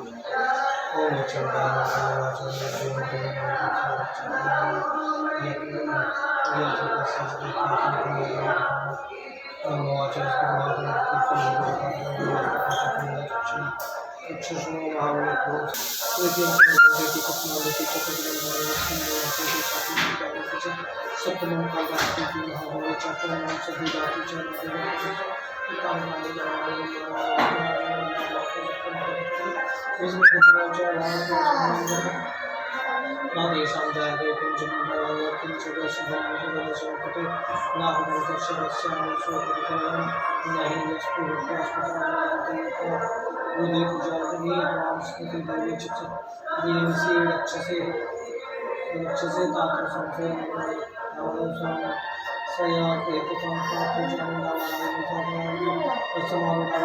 ओम नादेशां जायते किंचन किंचन शुभमशुभमशुभते नाहमेतस्यस्यानुसोतरं नहि यस्पुरुषास्पदानते उदित जातये वामस्पति देवी चित्त देवसी रक्षसे तात्र संसे तावसं सया एकतां तात्र जाननामि समारोह